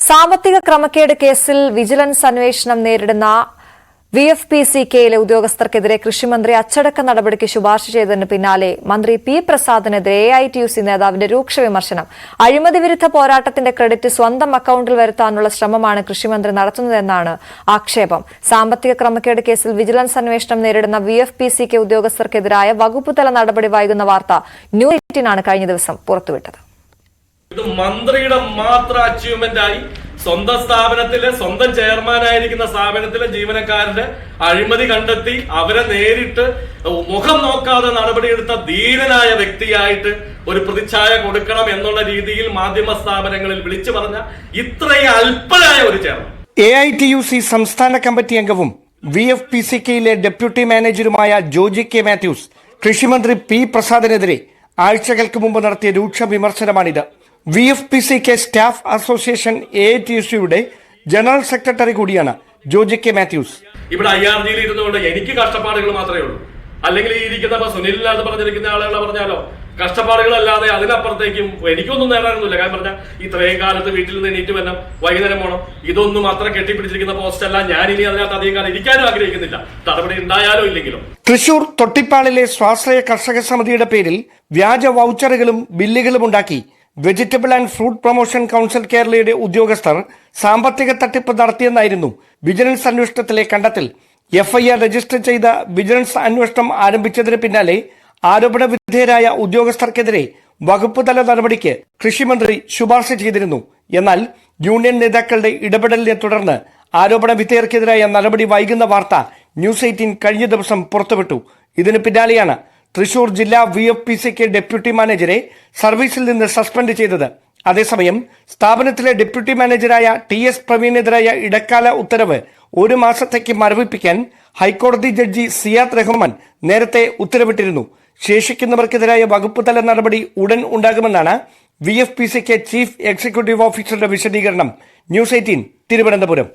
സാമ്പത്തിക ക്രമക്കേട് കേസിൽ വിജിലൻസ് അന്വേഷണം നേരിടുന്ന VFPCKയിലെ ഉദ്യോഗസ്ഥർക്കെതിരെ കൃഷിമന്ത്രി അച്ചടക്ക നടപടിക്ക് ശുപാർശ ചെയ്തതിന് പിന്നാലെ മന്ത്രി പി പ്രസാദിനെതിരെ AITUC നേതാവിന്റെ രൂക്ഷ വിമർശനം. അഴിമതി വിരുദ്ധ പോരാട്ടത്തിന്റെ ക്രെഡിറ്റ് സ്വന്തം അക്കൌണ്ടിൽ വരുത്താനുള്ള ശ്രമമാണ് കൃഷിമന്ത്രി നടത്തുന്നതെന്നാണ് ആക്ഷേപം. സാമ്പത്തിക ക്രമക്കേട് കേസിൽ വിജിലൻസ് അന്വേഷണം നേരിടുന്ന VFPCK ഉദ്യോഗസ്ഥർക്കെതിരായ വകുപ്പുതല നടപടി വൈകുന്ന വാർത്ത ന്യൂസ് 18 കഴിഞ്ഞ ദിവസം പുറത്തുവിട്ടത്. ഇത് മന്ത്രിയുടെ മാത്രം അച്ചീവ്മെന്റ് ആയി സ്വന്തം സ്ഥാപനത്തിലെ സ്വന്തം ചെയർമാനായിരിക്കുന്ന സ്ഥാപനത്തിലെ ജീവനക്കാരുടെ അഴിമതി കണ്ടെത്തി അവരെ നേരിട്ട് മുഖം നോക്കാതെ നടപടിയെടുത്ത ധീരനായ വ്യക്തിയായിട്ട് ഒരു പ്രതിച്ഛായ കൊടുക്കണം എന്നുള്ള രീതിയിൽ മാധ്യമ സ്ഥാപനങ്ങളിൽ വിളിച്ചു പറഞ്ഞ ഇത്രയും അല്പനായ ഒരു ചെയർമാൻ. AITUC സംസ്ഥാന കമ്മിറ്റി അംഗവും VFPCKയിലെ ഡെപ്യൂട്ടി മാനേജറുമായ ജോജി കെ മാത്യൂസ് കൃഷിമന്ത്രി പി പ്രസാദിനെതിരെ ആഴ്ചകൾക്ക് മുമ്പ് നടത്തിയ രൂക്ഷ വിമർശനമാണിത്. VFPCK സ്റ്റാഫ് അസോസിയേഷൻ AITUCയുടെ ജനറൽ സെക്രട്ടറി കൂടിയാണ് ജോജി കെ മാത്യൂസ്. ഇവിടെ IRGയിൽ ഇരുന്നുകൊണ്ട് എനിക്ക് കഷ്ടപ്പാടുകൾ മാത്രമേ ഉള്ളൂ. അല്ലെങ്കിൽ ഈ ഇരിക്കുന്ന സുനിലില്ലാതെ പറഞ്ഞിരിക്കുന്ന ആളുകളെ പറഞ്ഞാലോ കഷ്ടപ്പാടുകളല്ലാതെ അതിനപ്പുറത്തേക്കും എനിക്കൊന്നും നേടാനൊന്നുമില്ല. കാരണം പറഞ്ഞാൽ ഇത്രയും കാലത്ത് വീട്ടിൽ നിന്ന് എണീറ്റ് വരണം, വൈകുന്നേരം പോകണം, ഇതൊന്നും അത്ര കെട്ടിപ്പിടിച്ചിരിക്കുന്ന പോസ്റ്റ് അല്ല. ഞാൻ ഇനി അതിനകത്ത് അധികം കാലം ഇരിക്കാനും ആഗ്രഹിക്കുന്നില്ല, നടപടി ഉണ്ടായാലോ ഇല്ലെങ്കിലും. തൃശൂർ തൊട്ടിപ്പാളിലെ സ്വാശ്രയ കർഷക സമിതിയുടെ പേരിൽ വ്യാജ വൗച്ചറുകളും ബില്ലുകളും ഉണ്ടാക്കി vegetable and fruit promotion council കേരളയുടെ ഉദ്യോഗസ്ഥർ സാമ്പത്തിക തട്ടിപ്പ് നടത്തിയെന്നായിരുന്നു വിജിലൻസ് അന്വേഷണത്തിലെ കണ്ടെത്തൽ. FIR രജിസ്റ്റർ ചെയ്ത വിജിലൻസ് അന്വേഷണം ആരംഭിച്ചതിന് പിന്നാലെ ആരോപണ വിധേയരായ ഉദ്യോഗസ്ഥർക്കെതിരെ വകുപ്പുതല നടപടിക്ക് കൃഷിമന്ത്രി ശുപാർശ ചെയ്തിരുന്നു. എന്നാൽ യൂണിയൻ നേതാക്കളുടെ ഇടപെടലിനെ തുടർന്ന് ആരോപണ വിധേയർക്കെതിരായ നടപടി വൈകുന്ന വാർത്ത ന്യൂസ് 18 കഴിഞ്ഞ ദിവസം പുറത്തുവിട്ടു. ഇതിന് പിന്നാലെയാണ് തൃശൂർ ജില്ലാ VFPCK ഡെപ്യൂട്ടി മാനേജരെ സർവീസിൽ നിന്ന് സസ്പെൻഡ് ചെയ്തത്. അതേസമയം സ്ഥാപനത്തിലെ ഡെപ്യൂട്ടി മാനേജരായ TS പ്രവീണിനെതിരായ ഇടക്കാല ഉത്തരവ് 1 മാസത്തേക്ക് മരവിപ്പിക്കാൻ ഹൈക്കോടതി ജഡ്ജി സിയാദ് റഹ്മാൻ നേരത്തെ ഉത്തരവിട്ടിരുന്നു. ശേഷിക്കുന്നവർക്കെതിരായ വകുപ്പുതല നടപടി ഉടൻ ഉണ്ടാകുമെന്നാണ് VFPCK ചീഫ് എക്സിക്യൂട്ടീവ് ഓഫീസറുടെ വിശദീകരണം. ന്യൂസ് 18 തിരുവനന്തപുരം.